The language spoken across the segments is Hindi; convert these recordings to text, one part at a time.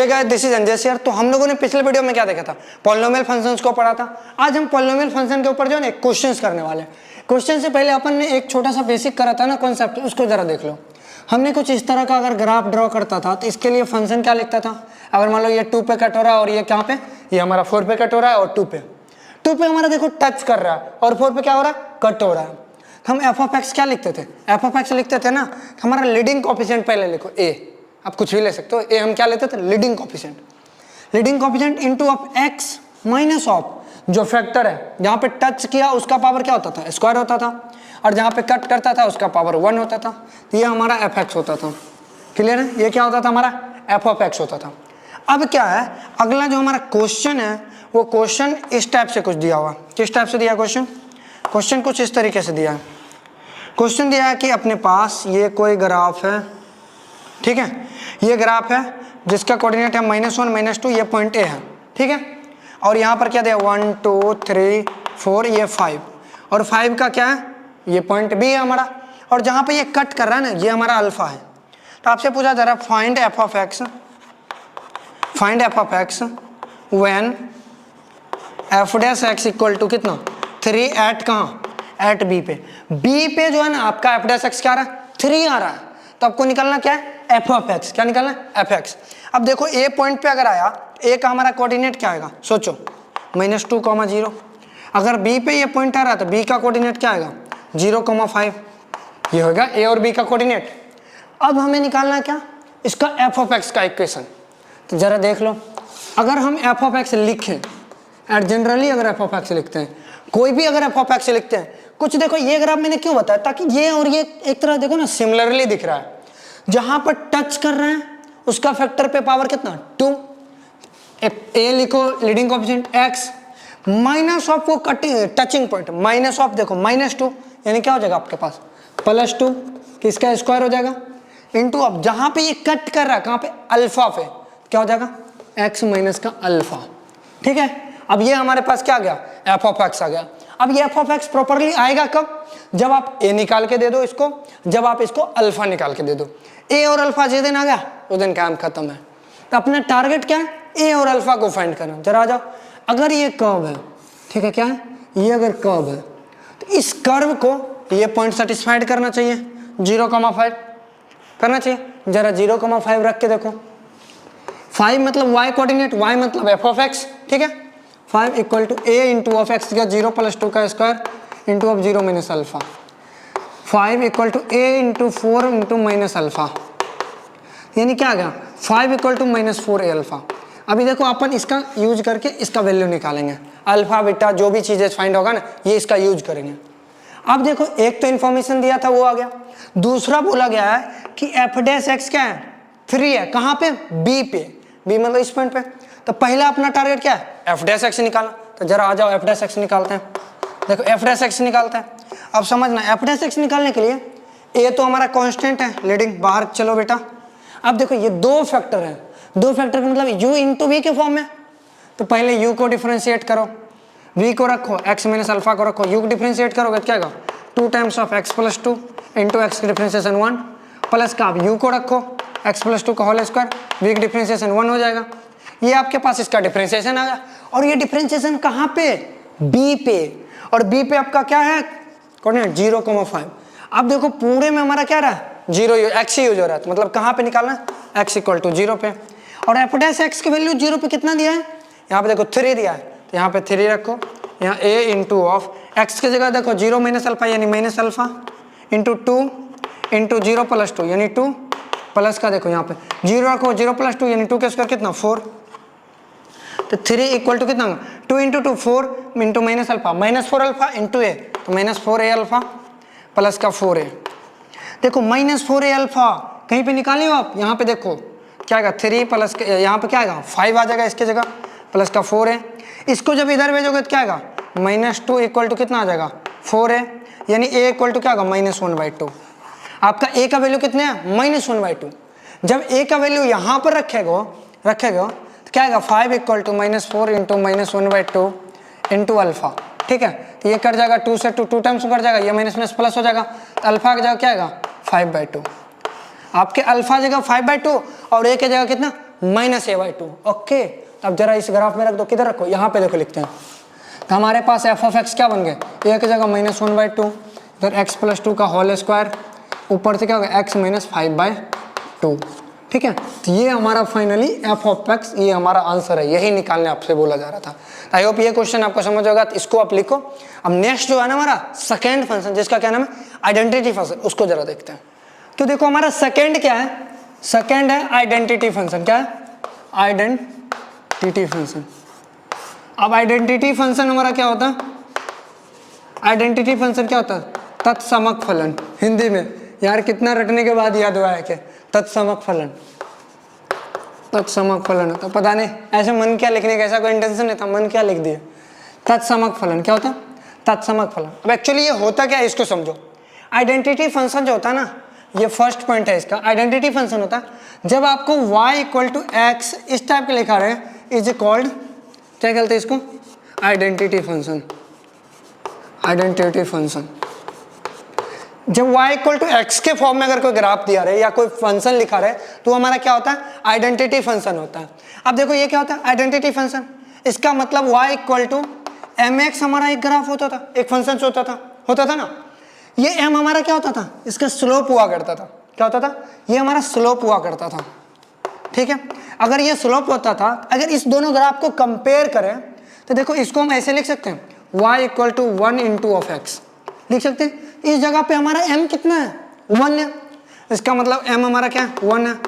Hey guys, this is Anjay sir. तो हम लोगों ने पिछले वीडियो में क्या देखा था, पॉलिनोमियल फंक्शंस को पढ़ा था। आज हम पॉलिनोमियल फंक्शन के ऊपर जो है ना क्वेश्चंस करने वाले हैं। क्वेश्चन से पहले अपन ने एक छोटा सा बेसिक करा था ना कॉन्सेप्ट, उसको जरा देख लो। हमने कुछ इस तरह का अगर ग्राफ ड्रॉ करता था तो इसके लिए फंक्शन क्या लिखता था। अगर मान लो ये 2 पे कट हो रहा है और ये कहाँ पे, ये हमारा 4 पे कट हो रहा है और 2 पे हमारा देखो टच कर रहा है और 4 पे क्या हो रहा है, कट हो रहा है। हम एफ ऑफ एक्स क्या लिखते थे, एफ ऑफ एक्स लिखते थे ना, हमारा लीडिंग कोएफिशिएंट पहले लिखो ए, आप कुछ भी ले सकते हो। ए हम क्या लेते थे, leading coefficient. Leading coefficient into of x minus of जो फैक्टर है, जहां पे टच किया उसका पावर क्या होता था, स्क्वायर होता था, और जहां पे कट करता था उसका पावर 1 होता था। तो ये हमारा एफ एक्स होता था। क्लियर है, ये क्या होता था हमारा एफ ऑफ एक्स होता था। अब क्या है, अगला जो हमारा क्वेश्चन है वो क्वेश्चन इस टाइप से कुछ दिया हुआ। किस टाइप से दिया क्वेश्चन, क्वेश्चन कुछ इस तरीके से दिया है। क्वेश्चन दिया है कि अपने पास ये कोई ग्राफ है, ठीक है, ये ग्राफ है जिसका कोऑर्डिनेट है -1 -2, ये पॉइंट ए है, ठीक है। और यहाँ पर क्या दिया 1 2 3 4, ये 5, और 5 का क्या है, ये पॉइंट बी है हमारा, और जहाँ पे ये कट कर रहा है ना ये हमारा अल्फा है। तो आपसे पूछा जा रहा है find F of X, find F of X when F dash X equal to कितना 3 एट कहाँ, एट बी पे। बी पे जो है ना आपका एफ डैश एक्स क्या आ रहा है, 3 आ रहा है। तो आपको निकालना क्या है, एफ ऑफ एक्स। क्या निकालना है, एफ एक्स। अब देखो ए पॉइंट पे अगर आया, ए का हमारा कोऑर्डिनेट क्या आएगा, सोचो -2, 0। अगर बी पे ये पॉइंट आ रहा है तो बी का कोऑर्डिनेट क्या आएगा, 0, 5। ये होगा ए और बी का कोऑर्डिनेट। अब हमें निकालना है क्या, इसका एफ ऑफ एक्स का इक्वेशन। तो जरा देख लो, अगर हम एफ ऑफ एक्स लिखें एंड जनरली अगर एफ ऑफ एक्स लिखते हैं, कोई भी अगर एफ ऑफ एक्स लिखते हैं, कुछ देखो ये ग्राफ मैंने क्यों बताया, ताकि ये और ये एक तरह देखो ना सिमिलरली दिख रहा है। जहां पर टच कर रहे हैं उसका फैक्टर पे पावर कितना 2, ए लिखो leading coefficient x minus of वो cutting touching point, minus of देखो -2, यानी क्या हो जाएगा आपके पास +2, किसका स्क्वायर हो जाएगा, इनटू अब जहां पे ये कट कर रहा है कहां पे, अल्फा पे, क्या हो जाएगा x माइनस का अल्फा, ठीक है। अब ये हमारे पास क्या आ गया, एफ ऑफ एक्स आ गया। अब ये एफ ऑफ एक्स प्रॉपरली आएगा कब, जब आप ए निकाल के दे दो इसको, जब आप इसको अल्फा निकाल के दे दो। ए और अल्फा जिस दिन आ गया उस दिन काम खत्म है। तो अपना टारगेट क्या है, ए और अल्फा को फाइंड करना। जरा आ जाओ, अगर ये कर्व है, ठीक है, क्या है ये, अगर कर्व है तो इस कर्व को ये पॉइंट सेटिस्फाइड करना चाहिए, 0,5 करना चाहिए। जरा 0,5 रख के देखो, 5 मतलब y कोऑर्डिनेट, y मतलब एफ ऑफ एक्स, ठीक है। 5 equal to A into of X का 0 + 2 का square into of 0 minus alpha. 5 equal to A into 4 into minus alpha, यानी क्या आ गया 5 इक्वल टू -4 ए अल्फा। अभी देखो अपन इसका यूज करके इसका वैल्यू निकालेंगे, अल्फा बीटा जो भी चीजें फाइंड होगा ना ये इसका यूज करेंगे। अब देखो एक तो इन्फॉर्मेशन दिया था वो आ गया, दूसरा बोला गया है कि एफ डैश एक्स क्या है, 3 है, कहाँ पे, बी पे, बी मतलब इस पॉइंट पे। तो पहला अपना टारगेट क्या है, एफ डैश एक्स निकालना। तो जरा आ जाओ एफ डैश एक्स निकालते हैं। देखो एफ डैश एक्स निकालते हैं। अब समझना, एफ डैश एक्स निकालने के लिए ए तो हमारा कांस्टेंट है, लीडिंग बाहर चलो बेटा। अब देखो ये 2 फैक्टर है, 2 फैक्टर का मतलब u इंटू वी के फॉर्म में। तो पहले u को डिफरेंशिएट करो, v को रखो, x माइनस अल्फा को रखो, u को डिफरेंशिएट करोगे तो क्या होगा 2 times of x + 2 into x की डिफरेंशिएशन 1, प्लस का आप u को रखो, x + 2 का होल स्क्वायर, v की डिफरेंशिएशन 1 हो जाएगा। ये आपके पास इसका डिफरेंशिएशन आ गया। और ये डिफरेंशिएशन कहाँ पे, b पे, और b पे आपका क्या है कोऑर्डिनेट 0,5। अब देखो पूरे में हमारा क्या रहा है 0, x ही यूज हो रहा है, तो मतलब कहाँ पे निकालना है, x इक्वल टू 0 पे। और एफ डैश एक्स की वैल्यू 0 पे कितना दिया है, यहाँ पे देखो 3 दिया है, तो यहाँ पे 3 रखो, यहाँ a इंटू ऑफ एक्स की जगह देखो 0 माइनस अल्फा यानी माइनस अल्फा इंटू 2 इंटू 0 + 2 यानी 2, प्लस का देखो यहाँ पे 0 रखो, 0 + 2 यानी 2 के स्क्वायर कितना 4। तो 3 इक्वल टू कितना 2 into 2 4 into minus alpha, -4 alpha into A, तो -4 ए अल्फा प्लस का 4 ए। देखो -4 ए अल्फा कहीं पे निकाली हो आप, यहाँ पे देखो क्या आएगा 3 प्लस यहाँ पे क्या आएगा 5 आ जाएगा इसके जगह, प्लस का 4 है। इसको जब इधर भेजोगे तो क्या आएगा -2 इक्वल टू कितना आ जाएगा 4 है, यानी a इक्वल टू क्या होगा -1/2। आपका a का वैल्यू कितने है -1/2। जब a का वैल्यू यहाँ पर रखेगा तो क्या आएगा 5 equal to -4 into -1/2 into alpha, ठीक है। तो ये कट जाएगा 2 से 2 टाइम्स कट जाएगा, ये माइनस प्लस हो जाएगा, तो अल्फा की जगह क्या आएगा 5/2। आपके अल्फा जगह 5/2 और ए की जगह कितना minus A by two. Okay, तो अब जरा इस ग्राफ में रख दो, किधर रखो, यहाँ पे देखो लिखते हैं। तो हमारे पास एफ ऑफ एक्स क्या बन गए, ए की जगह माइनस 1/2, इधर एक्स प्लस 2 का होल स्क्वायर, ऊपर से क्या होगा एक्स माइनस 5/2। ठीक है, तो ये हमारा फाइनली एफ ऑफ एक्स, ये हमारा आंसर है, यही निकालने आपसे बोला जा रहा था। आई होप ये क्वेश्चन आपको समझ होगा, तो इसको आप लिखो। अब नेक्स्ट जो है ना हमारा सेकेंड फंक्शन, जिसका क्या नाम है आइडेंटिटी फंक्शन, उसको जरा देखते हैं। तो देखो हमारा सेकेंड क्या है, सेकेंड है आइडेंटिटी फंक्शन। क्या है, आइडेंटिटी फंक्शन। अब आइडेंटिटी फंक्शन हमारा क्या होता है, आइडेंटिटी फंक्शन क्या होता है, तत्समक फलन। हिंदी में यार कितना रटने के बाद याद हुआ है कि तत्समक फलन, तत्समक फलन होता, पता नहीं ऐसे मन क्या लिखने का, ऐसा कोई इंटेंशन नहीं था, मन क्या लिख दिया। तत्समक फलन क्या होता है, तत्समक फलन। अब एक्चुअली ये होता क्या है, इसको समझो। आइडेंटिटी फंक्शन जो होता है ना, ये फर्स्ट पॉइंट है इसका। आइडेंटिटी फंक्शन होता है जब आपको y इक्वल टू एक्स इस टाइप के लिखा रहे, इज कॉल्ड, क्या कहते हैं इसको, आइडेंटिटी फंक्शन। आइडेंटिटी फंक्शन जब y इक्वल टू एक्स के फॉर्म में अगर कोई ग्राफ दिया रहे या कोई फंक्शन लिखा रहे, तो हमारा क्या होता है, आइडेंटिटी फंक्शन होता है। अब देखो ये क्या होता है, आइडेंटिटी फंक्शन, इसका मतलब y equal to M X हमारा एक ग्राफ होता था, एक फंक्शन होता था ना। ये m हमारा क्या होता था, इसका स्लोप हुआ करता था। क्या होता था, ये हमारा स्लोप हुआ करता था। ठीक है, अगर ये स्लोप होता था, अगर इस दोनों ग्राफ को कंपेयर करें तो देखो इसको हम ऐसे लिख सकते हैं, y equal to 1 into of X लिख सकते हैं। इस जगह पे हमारा m कितना है, 1 है, इसका मतलब m हमारा क्या है, 1 है।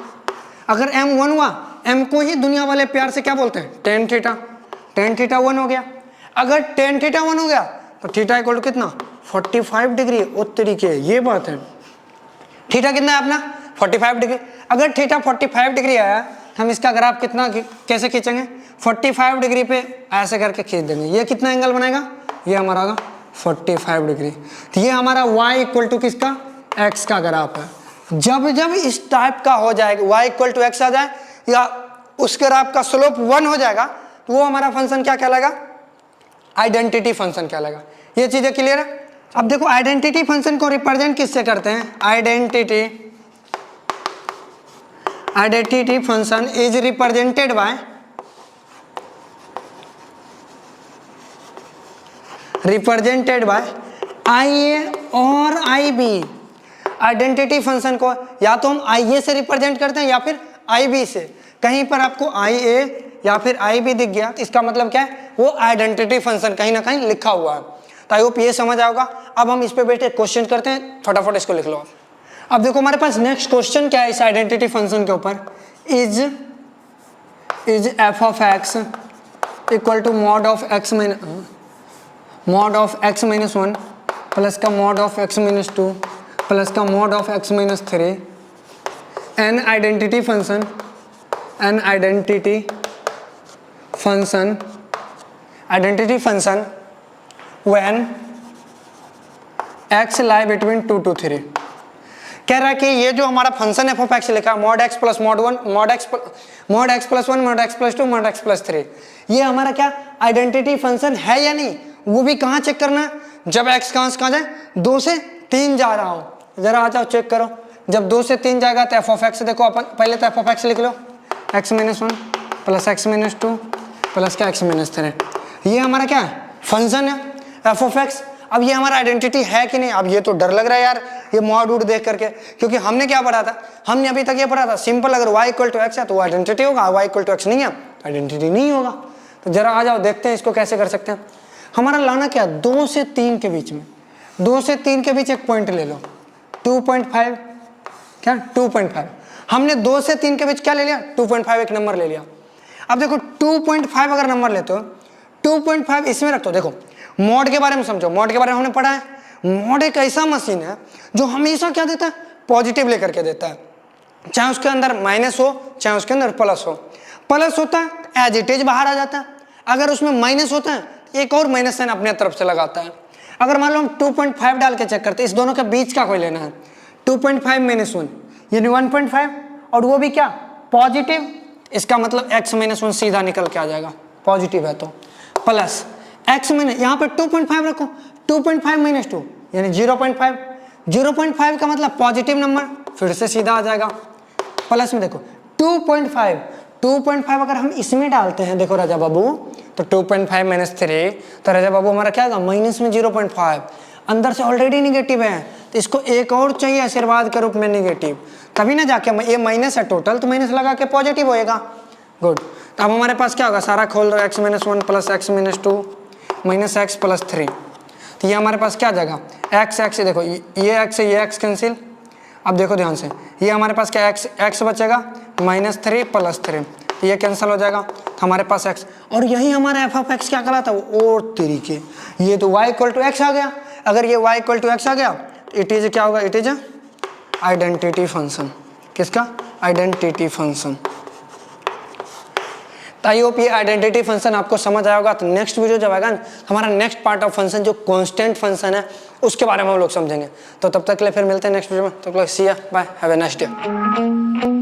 अगर m 1 हुआ, m को ही दुनिया वाले प्यार से क्या बोलते हैं, टेन थीटा। टेन थीटा 1 हो गया। अगर टेन थीटा 1 हो गया तो थीटा इक्वल टू कितना, 45 डिग्री। उस तरीके ये बात है। थीटा कितना है अपना, 45 डिग्री। अगर थीटा 45 डिग्री आया, हम इसका ग्राफ कितना कैसे खींचेंगे, 45 डिग्री पे ऐसे करके खींच देंगे। ये कितना एंगल बनेगा, ये हमारा 45 डिग्री। तो ये हमारा y इक्वल टू किसका, x का ग्राफ है। जब जब इस टाइप का हो जाएगा, y इक्वल टू x आ जाए या उस ग्राफ का स्लोप 1 हो जाएगा, तो वो हमारा फंक्शन क्या कहलाएगा, आइडेंटिटी फंक्शन कहलाएगा। ये चीजें क्लियर है। अब देखो आइडेंटिटी फंक्शन को रिप्रेजेंट किससे करते हैं, identity function is represented by IA और IB। आइडेंटिटी फंक्शन को या तो हम IA से रिप्रेजेंट करते हैं या फिर IB से। कहीं पर आपको IA या फिर IB दिख गया, इसका मतलब क्या है, वो आइडेंटिटी फंक्शन कहीं ना कहीं लिखा हुआ है। तो आई होप ये समझ आओगा। अब हम इस पे बैठे क्वेश्चन करते हैं, फटाफट इसको लिख लो। अब देखो हमारे पास नेक्स्ट क्वेश्चन क्या है इस आइडेंटिटी फंक्शन के ऊपर, is f of x equal to mod of x minus 1 plus का mod of x minus 2 plus का mod of x minus 3 an identity function when x lie between 2 to 3। कह रहा है कि ये जो हमारा फंक्शन एफ ऑफ एक्स लिखा है, mod x plus mod 1, mod x plus 1, mod x plus 2, mod x plus 3, ये हमारा क्या आइडेंटिटी फंक्शन है या नहीं, वो भी कहाँ चेक करना है, जब x कहाँ से कहाँ जाए, 2 से 3 जा रहा हो। जरा आ जाओ चेक करो, जब 2 से 3 जाएगा तो एफ ऑफ एक्स देखो, अपन पहले तो एफ ऑफ एक्स लिख लो, x minus 1 plus x minus 2 plus का एक्स माइनस 3, ये हमारा क्या है, फंक्शन है एफ ऑफ एक्स। अब ये हमारा आइडेंटिटी है कि नहीं, अब ये तो डर लग रहा है यार ये मॉड वूड देख करके, क्योंकि हमने क्या पढ़ा था, हमने अभी तक ये पढ़ा था सिंपल, अगर y इक्वल टू एक्स है तो वो आइडेंटिटी होगा, y इक्वल टू एक्स नहीं है तो आइडेंटिटी नहीं होगा। तो जरा आ जाओ देखते हैं इसको कैसे कर सकते हैं। हमारा लाना क्या, 2 से 3 के बीच में, 2 से 3 के बीच एक पॉइंट ले लो, 2.5, क्या 2.5, हमने 2 से 3 के बीच क्या ले लिया, 2.5 एक नंबर ले लिया। अब देखो 2.5 अगर नंबर लेते हो, 2.5 इसमें रख दो। देखो मॉड के बारे में समझो, मॉड के बारे में हमने पढ़ा है, मॉड एक ऐसा मशीन है जो हमेशा क्या देता है, पॉजिटिव लेकर के देता है, चाहे उसके अंदर माइनस हो चाहे उसके अंदर प्लस हो। प्लस होता है एज इट इज बाहर आ जाता है, अगर उसमें माइनस होता है एक और माइनस साइन अपने तरफ से लगाता है। अगर मान लो हम 2.5 डाल के चेक करते हैं, इस दोनों के बीच का कोई लेना है, 2.5 माइनस 1 यानी 1.5, और वो भी क्या पॉजिटिव, इसका मतलब x माइनस 1 सीधा निकल के आ जाएगा, पॉजिटिव है तो, प्लस x माइनस यहाँ पर 2.5 रखो, 2.5 माइनस 2 यानी 0.5, 0.5 का मतलब पॉजिटिव नंबर, फिर से सीधा आ जाएगा। प्लस में देखो 2.5 2.5 अगर हम इसमें डालते हैं, देखो राजा बाबू, तो 2.5 माइनस 3, तो राजा बाबू हमारा क्या होगा, माइनस में 0.5, अंदर से ऑलरेडी निगेटिव है, तो इसको एक और चाहिए आशीर्वाद के रूप में निगेटिव, तभी ना जाके ये माइनस है टोटल, तो माइनस लगा के पॉजिटिव होएगा। गुड, तो अब हमारे पास क्या होगा, सारा खोल दो, x minus 1 plus x minus 2 minus x plus 3, तो ये हमारे पास क्या जाएगा, x देखो ये x है, ये x कैंसिल। अब देखो ध्यान से, ये हमारे पास क्या x बचेगा माइनस 3 प्लस 3, तो ये कैंसिल हो जाएगा, तो हमारे पास x, और यही हमारा एफ ऑफ एक्स क्या कहलाता है, और तरीके, ये तो y इक्वल टू एक्स आ गया। अगर ये y इक्वल टू एक्स आ गया, इट इज क्या होगा, इट इज आइडेंटिटी फंक्शन। किसका, आइडेंटिटी फंक्शन। आई होप ये आइडेंटिटी फंक्शन आपको समझ आया होगा। तो नेक्स्ट वीडियो जब आएगा ना, हमारा नेक्स्ट पार्ट ऑफ फंक्शन जो कांस्टेंट फंक्शन है उसके बारे में हम लोग समझेंगे। तो तब तक के लिए फिर मिलते हैं नेक्स्ट वीडियो में। तो see ya bye, have a nice day.